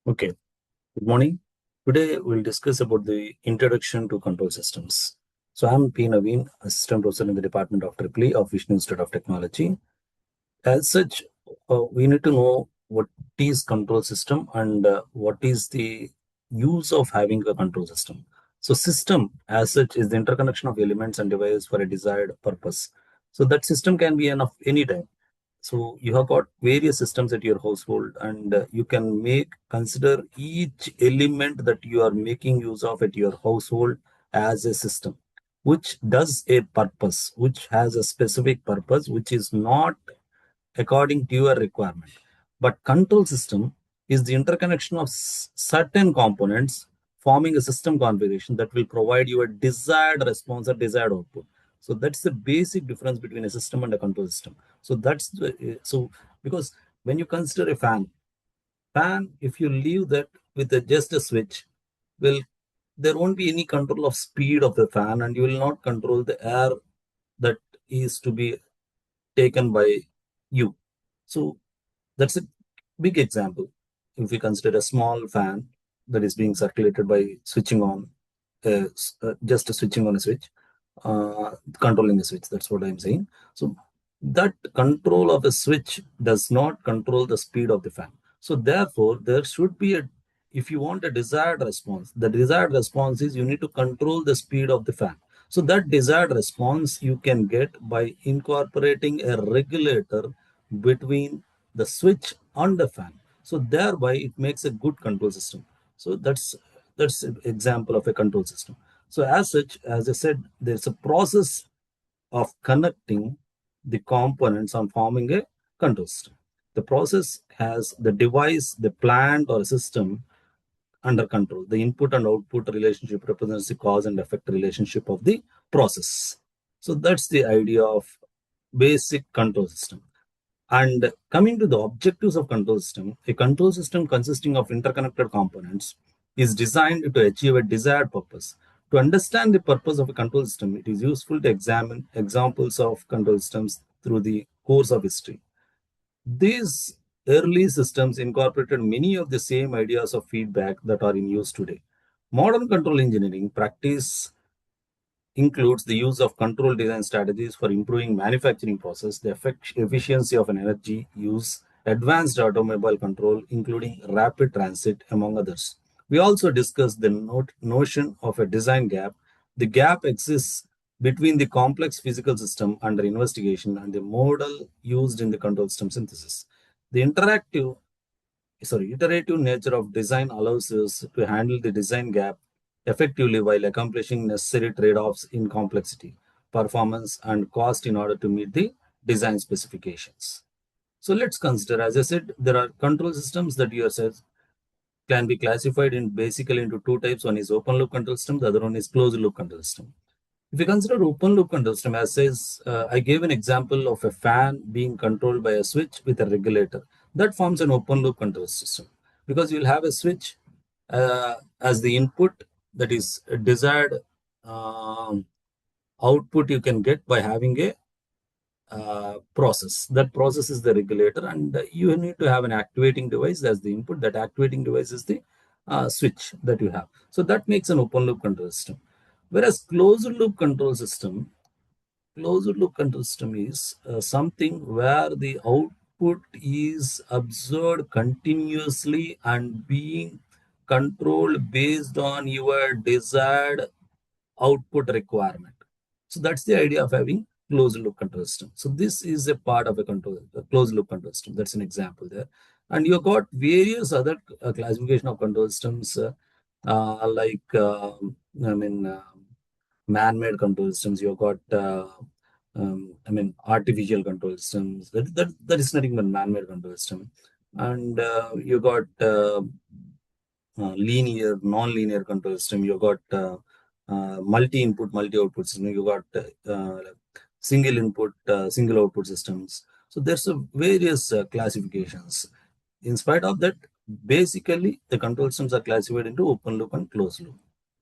Okay, good morning. Today we'll discuss about the introduction to control systems. So I'm P. Naveen, Assistant Professor in the Department of Tripoli of Vishnu Institute of Technology. As such, we need to know what is control system and what is the use of having a control system. So system as such is the interconnection of elements and devices for a desired purpose. So that system can be of any type. So you have got various systems at your household, and you can consider each element that you are making use of at your household as a system, which does a purpose, which has a specific purpose, which is not according to your requirement. But control system is the interconnection of certain components forming a system configuration that will provide you a desired response or desired output. So that's the basic difference between a system and a control system. So because when you consider a fan, if you leave that with just a switch, will there won't be any control of speed of the fan, and you will not control the air that is to be taken by you. So that's a big example. If we consider a small fan that is being circulated by switching on, just switching on a switch, controlling the switch. That's what I'm saying. So that control of a switch does not control the speed of the fan. So therefore, there should be if you want a desired response, the desired response is you need to control the speed of the fan. So that desired response you can get by incorporating a regulator between the switch and the fan. So thereby it makes a good control system. So that's an example of a control system. So as such, as I said, there's a process of connecting the components and forming a control system. The process has the device, the plant or system under control. The input and output relationship represents the cause and effect relationship of the process. So that's the idea of basic control system. And coming to the objectives of control system, a control system consisting of interconnected components is designed to achieve a desired purpose. To understand the purpose of a control system, it is useful to examine examples of control systems through the course of history. These early systems incorporated many of the same ideas of feedback that are in use today. Modern control engineering practice includes the use of control design strategies for improving manufacturing process, the efficiency of an energy use, advanced automobile control, including rapid transit, among others. We also discussed the notion of a design gap. The gap exists between the complex physical system under investigation and the model used in the control system synthesis. The iterative nature of design allows us to handle the design gap effectively while accomplishing necessary trade-offs in complexity, performance, and cost in order to meet the design specifications. So let's consider, as I said, there are control systems that you said can be classified in basically into two types. One is open loop control system, the other one is closed loop control system. If you consider open loop control system, as says, I gave an example of a fan being controlled by a switch with a regulator. That forms an open loop control system because you'll have a switch as the input that is a desired um, output you can get by having a process. That process is the regulator, and you need to have an activating device as the input. That activating device is the switch that you have. So that makes an open loop control system. Whereas closed loop control system is something where the output is observed continuously and being controlled based on your desired output requirement. So that's the idea of having closed loop control system. So this is a part of a closed loop control system. That's an example there. And you got various other classification of control systems like man-made control systems. You got artificial control systems. That is nothing but man-made control system. And you got linear, non-linear control system. You got multi-input, multi-output system. You got single input, single output systems. So there's various classifications. In spite of that, basically the control systems are classified into open loop and closed loop.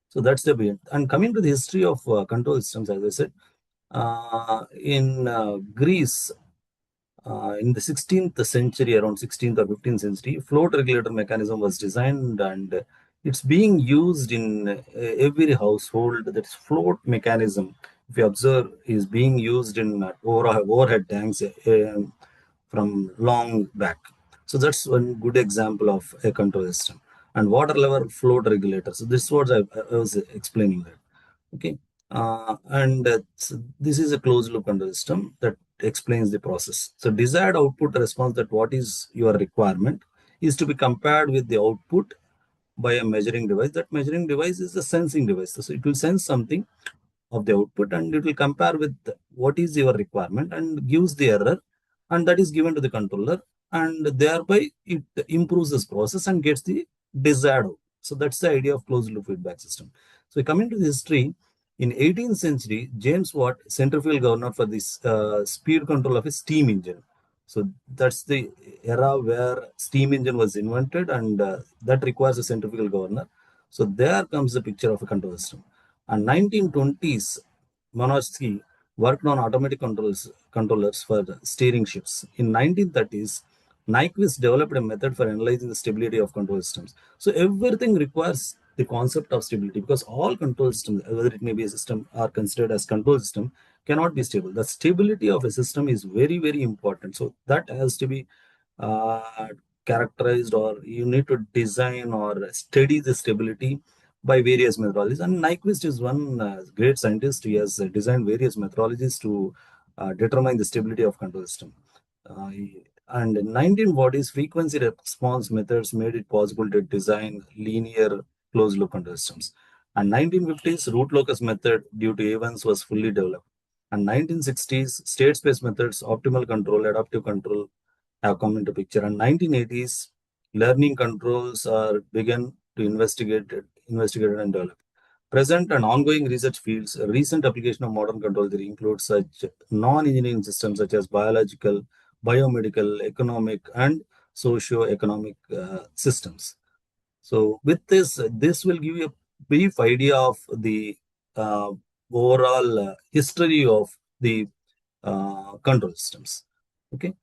So that's the way. And coming to the history of control systems, as I said, in Greece, in the 16th century, around 16th or 15th century, float regulator mechanism was designed, and it's being used in every household. That float mechanism, if you observe, is being used in overhead tanks from long back. So that's one good example of a control system. And water level float regulator. So this was I was explaining that. Okay. This is a closed loop control system that explains the process. So desired output response, that what is your requirement, is to be compared with the output by a measuring device. That measuring device is a sensing device. So it will sense something of the output, and it will compare with what is your requirement and gives the error, and that is given to the controller, and thereby it improves this process and gets the desired output. So that's the idea of closed loop feedback system. So coming to the history, in 18th century, James Watt, centrifugal governor for this speed control of a steam engine. So that's the era where steam engine was invented, and that requires a centrifugal governor. So there comes the picture of a control system. And 1920s, Monorsky worked on automatic controllers for steering ships. In 1930s, Nyquist developed a method for analyzing the stability of control systems. So everything requires the concept of stability, because all control systems, whether it may be a system or considered as control system, cannot be stable. The stability of a system is very, very important. So that has to be uh, characterized, or you need to design or study the stability by various methodologies. And Nyquist is one great scientist. He has designed various methodologies to determine the stability of control system. And in 1940s, frequency response methods made it possible to design linear closed loop control systems. And 1950s, root locus method due to events was fully developed. And 1960s, state space methods, optimal control, adaptive control have come into picture. And 1980s, learning controls are begun to investigate and develop. Present and ongoing research fields, a recent application of modern control theory includes such non-engineering systems such as biological, biomedical, economic, and socio-economic systems. So with this will give you a brief idea of the uh, overall history of the control systems. Okay.